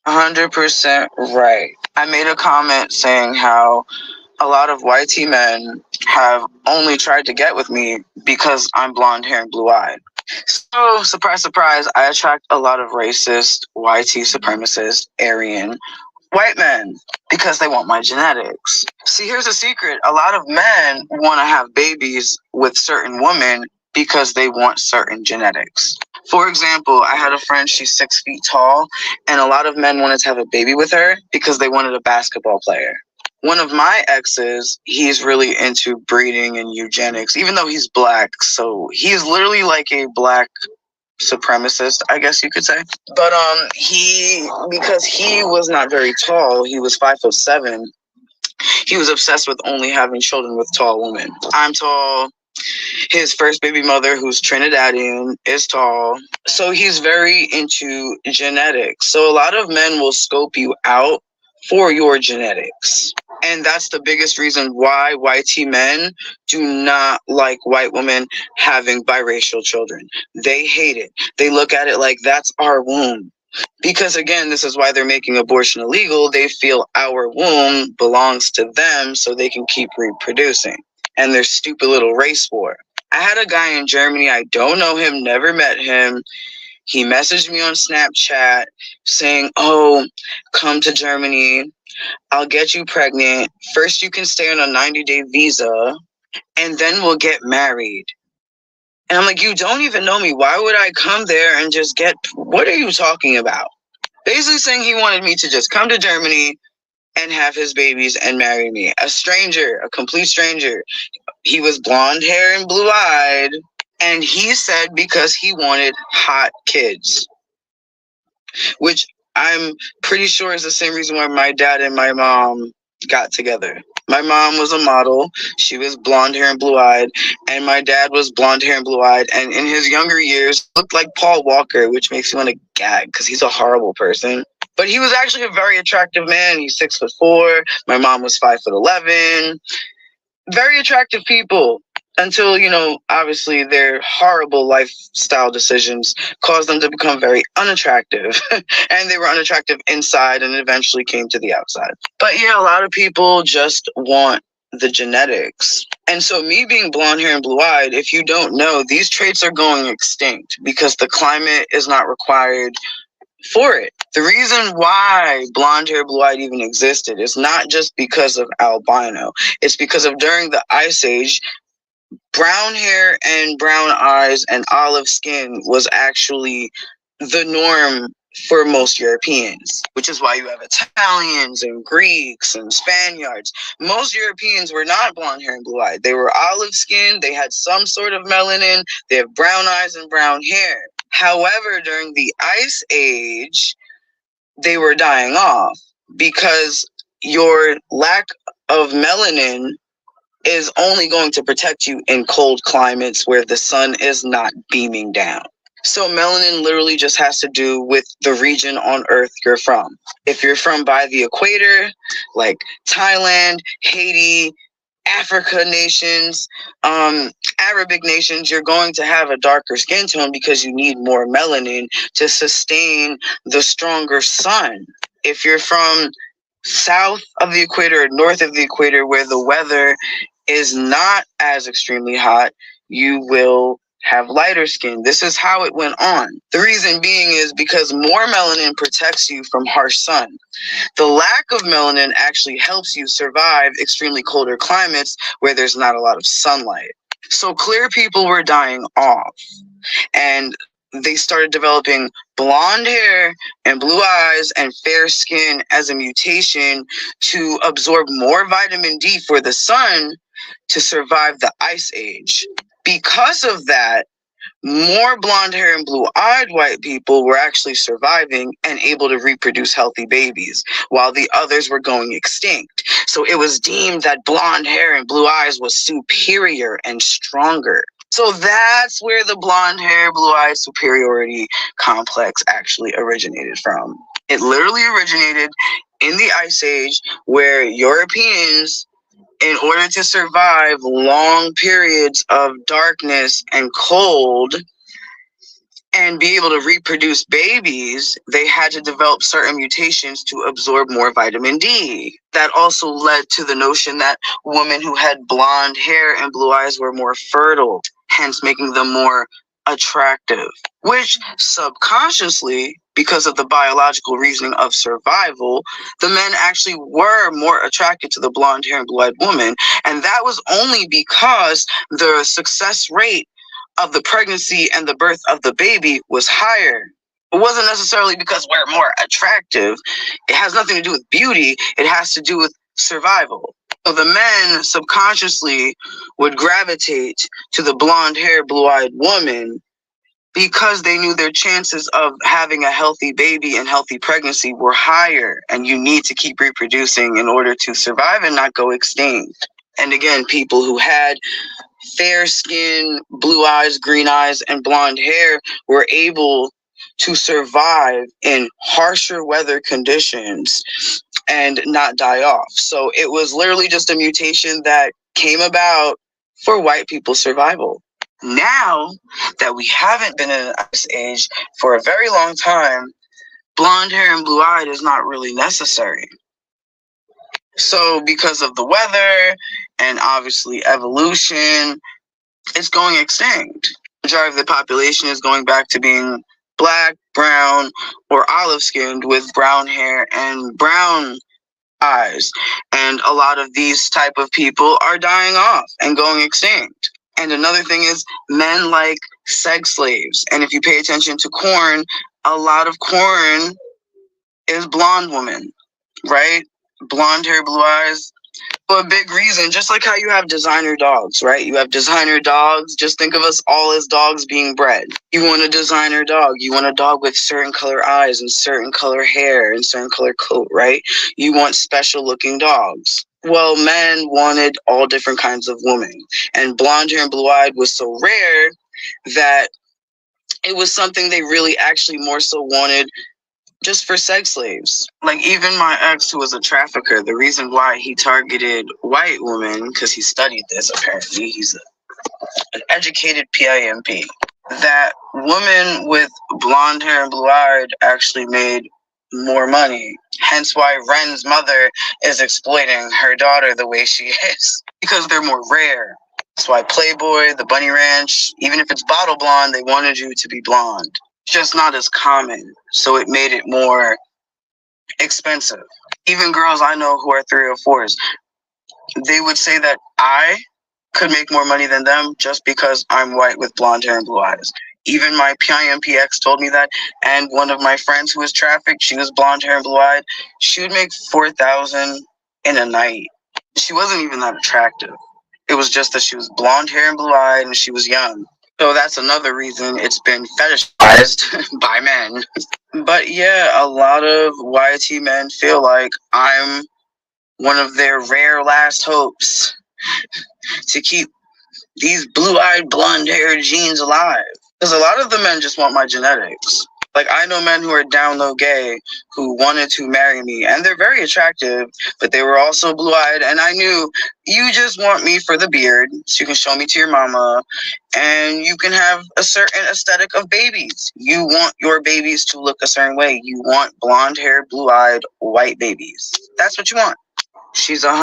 100% right. I made a comment saying how a lot of YT men have only tried to get with me because I'm blonde hair and blue eyed. So, surprise, surprise, I attract a lot of racist, YT supremacist, Aryan white men because they want my genetics. See, here's a secret. A lot of men want to have babies with certain women because they want certain genetics. For example, I had a friend, she's 6 feet tall, and a lot of men wanted to have a baby with her because they wanted a basketball player. One of my exes, he's really into breeding and eugenics, even though he's black. So he's literally like a black supremacist, I guess you could say. But he, because he was not very tall, he was 5'7". He was obsessed with only having children with tall women. I'm tall. His first baby mother, who's Trinidadian, is tall. So he's very into genetics. So a lot of men will scope you out for your genetics. And that's the biggest reason why YT men do not like white women having biracial children. They hate it. They look at it like that's our womb. Because again, this is why they're making abortion illegal. They feel our womb belongs to them so they can keep reproducing. And their stupid little race war. I had a guy in Germany, I don't know him, never met him. He messaged me on Snapchat saying, "Oh, come to Germany. I'll get you pregnant. First you can stay on a 90-day visa, and then we'll get married." And I'm like, you don't even know me. Why would I come there and just get, what are you talking about? Basically saying he wanted me to just come to Germany and have his babies and marry me. A stranger, a complete stranger. He was blonde hair and blue eyed. And he said because he wanted hot kids, which I'm pretty sure is the same reason why my dad and my mom got together. My mom was a model. She was blonde hair and blue eyed. And my dad was blonde hair and blue eyed. And in his younger years, looked like Paul Walker, which makes me want to gag because he's a horrible person. But he was actually a very attractive man. He's 6'4". My mom was 5'11". Very attractive people. Until, obviously their horrible lifestyle decisions caused them to become very unattractive. And they were unattractive inside and eventually came to the outside. But yeah, a lot of people just want the genetics. And so me being blonde hair and blue eyed, if you don't know, these traits are going extinct because the climate is not required for it. The reason why blonde hair, blue eyed even existed is not just because of albino. It's because of during the Ice Age, brown hair and brown eyes and olive skin was actually the norm for most Europeans, which is why you have Italians and Greeks and Spaniards. Most Europeans were not blonde hair and blue eyed. They were olive skinned. They had some sort of melanin. They have brown eyes and brown hair. However, during the Ice Age, they were dying off because your lack of melanin is only going to protect you in cold climates where the sun is not beaming down. So melanin literally just has to do with the region on Earth you're from. If you're from by the equator, like Thailand, Haiti, Africa nations, Arabic nations, you're going to have a darker skin tone because you need more melanin to sustain the stronger sun. If you're from south of the equator or north of the equator where the weather is not as extremely hot, you will have lighter skin. This is how it went on. The reason being is because more melanin protects you from harsh sun. The lack of melanin actually helps you survive extremely colder climates where there's not a lot of sunlight. So clear people were dying off, and they started developing blonde hair and blue eyes and fair skin as a mutation to absorb more vitamin D for the sun to survive the Ice Age. Because of that, more blonde hair and blue-eyed white people were actually surviving and able to reproduce healthy babies, while the others were going extinct. So it was deemed that blonde hair and blue eyes was superior and stronger. So that's where the blonde hair, blue-eyed superiority complex actually originated from. It literally originated in the Ice Age, where Europeans, in order to survive long periods of darkness and cold, and be able to reproduce babies, they had to develop certain mutations to absorb more vitamin D. That also led to the notion that women who had blonde hair and blue eyes were more fertile, hence making them more attractive, which subconsciously, because of the biological reasoning of survival, the men actually were more attracted to the blonde hair and blue-eyed woman. And that was only because the success rate of the pregnancy and the birth of the baby was higher. It wasn't necessarily because we're more attractive. It has nothing to do with beauty. It has to do with survival. So the men subconsciously would gravitate to the blonde hair, blue-eyed woman because they knew their chances of having a healthy baby and healthy pregnancy were higher. And you need to keep reproducing in order to survive and not go extinct. And again, people who had fair skin, blue eyes, green eyes, and blonde hair were able to survive in harsher weather conditions and not die off. So it was literally just a mutation that came about for white people's survival. Now that we haven't been in an ice age for a very long time, blonde hair and blue-eyed is not really necessary. So because of the weather and obviously evolution, it's going extinct. The majority of the population is going back to being black, brown, or olive-skinned with brown hair and brown eyes. And a lot of these type of people are dying off and going extinct. And another thing is men like sex slaves. And if you pay attention to corn, a lot of corn is blonde women, right? Blonde hair, blue eyes. For a big reason, just like how you have designer dogs, right? You have designer dogs. Just think of us all as dogs being bred. You want a designer dog. You want a dog with certain color eyes and certain color hair and certain color coat, right? You want special looking dogs. Well, men wanted all different kinds of women. And blonde hair and blue-eyed was so rare that it was something they really actually more so wanted just for sex slaves. Like even my ex, who was a trafficker, the reason why he targeted white women, because he studied this apparently, he's an educated PIMP, that women with blonde hair and blue-eyed actually made more money. Hence why Ren's mother is exploiting her daughter the way she is, because they're more rare. That's why Playboy, the Bunny Ranch, even if it's bottle blonde, they wanted you to be blonde. Just not as common, so it made it more expensive. Even girls I know who are 304s, they would say that I could make more money than them just because I'm white with blonde hair and blue eyes. Even my PIMPX told me that, and one of my friends who was trafficked, she was blonde hair and blue eyed, she would make $4,000 in a night. She wasn't even that attractive. It was just that she was blonde hair and blue eyed and she was young. So that's another reason it's been fetishized by men. But yeah, a lot of YT men feel like I'm one of their rare last hopes to keep these blue-eyed, blonde-haired genes alive. Because a lot of the men just want my genetics. Like, I know men who are down low gay who wanted to marry me, and they're very attractive, but they were also blue-eyed, and I knew, you just want me for the beard, so you can show me to your mama, and you can have a certain aesthetic of babies. You want your babies to look a certain way. You want blonde hair, blue-eyed, white babies. That's what you want. She's a